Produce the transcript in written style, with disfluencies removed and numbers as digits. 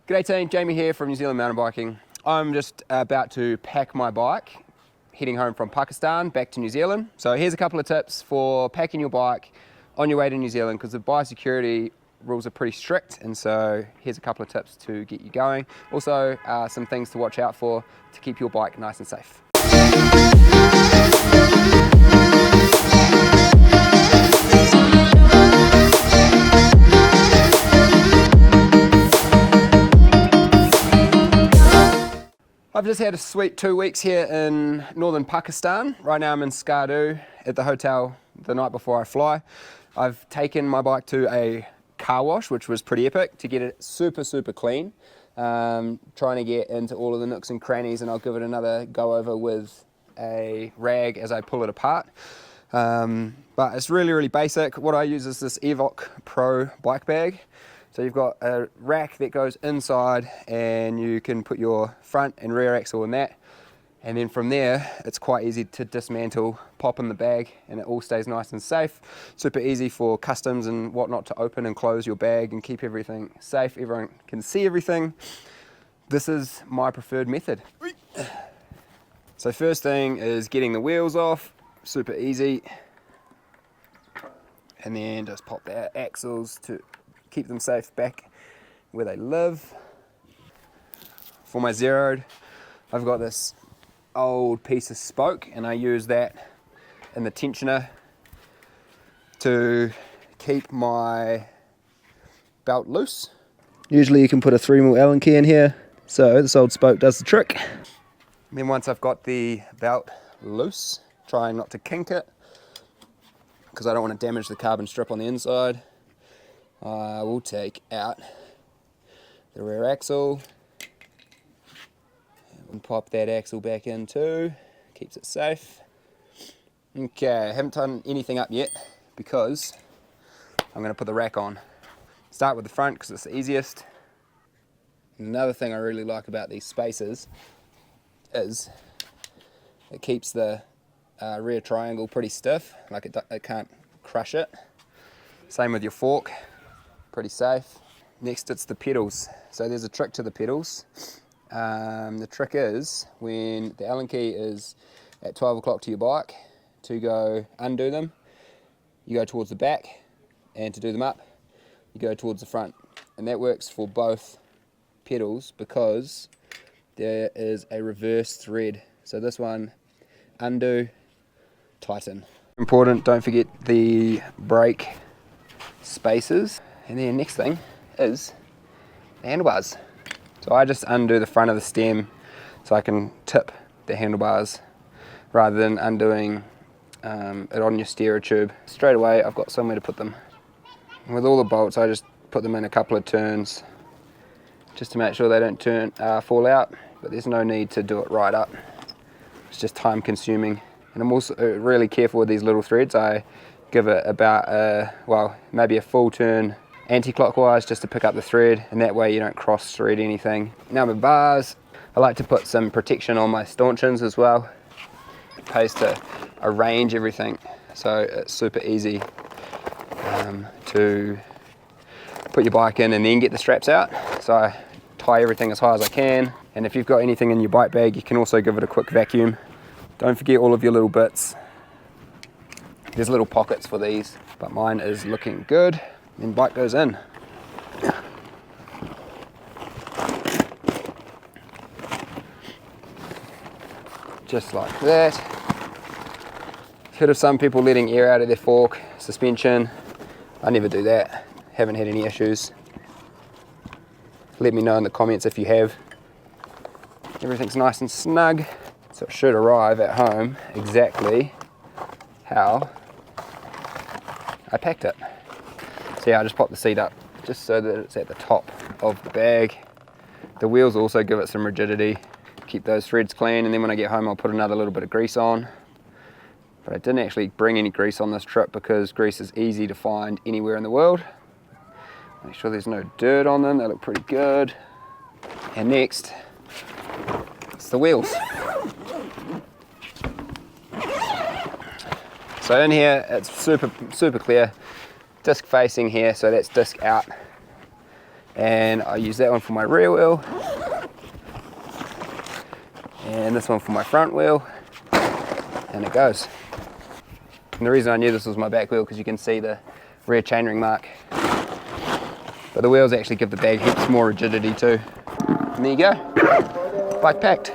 G'day team, Jamie here from New Zealand Mountain Biking. I'm just about to pack my bike, heading home from Pakistan back to New Zealand. So here's a couple of tips for packing your bike on your way to New Zealand, because the biosecurity rules are pretty strict, and so here's a couple of tips to get you going. Also some things to watch out for to keep your bike nice and safe. I've just had a sweet 2 weeks here in northern Pakistan. Right now I'm in Zerode at the hotel the night before I fly. I've taken my bike to a car wash, which was pretty epic, to get it super clean. Trying to get into all of the nooks and crannies, and I'll give it another go over with a rag as I pull it apart. But it's really basic. What I use is this Evoc Bike Bag. So you've got a rack that goes inside, and you can put your front and rear axle in that. And then from there, it's quite easy to dismantle, pop in the bag, and it all stays nice and safe. Super easy for customs and whatnot to open and close your bag and keep everything safe. Everyone can see everything. This is my preferred method. So first thing is getting the wheels off, super easy. And then just pop the axles to keep them safe back where they live. For my Zerode, I've got this old piece of spoke, and I use that in the tensioner to keep my belt loose. Usually you can put a 3mm Allen key in here, so this old spoke does the trick. And then once I've got the belt loose, trying not to kink it, because I don't want to damage the carbon strip on the inside, I will take out the rear axle and pop that axle back in too. Keeps it safe. Okay, I haven't done anything up yet because I'm going to put the rack on. Start with the front because it's the easiest. Another thing I really like about these spacers is it keeps the rear triangle pretty stiff, like it can't crush it. Same with your fork. Pretty safe. Next it's the pedals. So there's a trick to the pedals. The trick is when the Allen key is at 12 o'clock to your bike, to go undo them, you go towards the back, and to do them up, you go towards the front. And that works for both pedals because there is a reverse thread. So this one, undo, tighten. Important, don't forget the brake spacers. And then next thing is the handlebars. So I just undo the front of the stem so I can tip the handlebars rather than undoing it on your steerer tube. Straight away I've got somewhere to put them. And with all the bolts I just put them in a couple of turns just to make sure they don't fall out, but there's no need to do it right up. It's just time consuming. And I'm also really careful with these little threads. I give it about maybe a full turn anti-clockwise just to pick up the thread, and that way you don't cross thread anything. Now with bars, I like to put some protection on my stanchions as well. It pays to arrange everything, so it's super easy to put your bike in and then get the straps out. So I tie everything as high as I can, and if you've got anything in your bike bag you can also give it a quick vacuum. Don't forget all of your little bits. There's little pockets for these, but mine is looking good. Then bike goes in. Just like that. Heard of some people letting air out of their fork, suspension. I never do that. Haven't had any issues. Let me know in the comments if you have. Everything's nice and snug, so it should arrive at home exactly how I packed it. So yeah, I just pop the seat up just so that it's at the top of the bag. The wheels also give it some rigidity, keep those threads clean, and then when I get home I'll put another little bit of grease on. But I didn't actually bring any grease on this trip because grease is easy to find anywhere in the world. Make sure there's no dirt on them, they look pretty good. And next, it's the wheels. So in here it's super clear. Disc facing here, so that's disc out. And I use that one for my rear wheel, and this one for my front wheel, and it goes. And the reason I knew this was my back wheel because you can see the rear chainring mark. But the wheels actually give the bag heaps more rigidity too. And there you go, bike packed.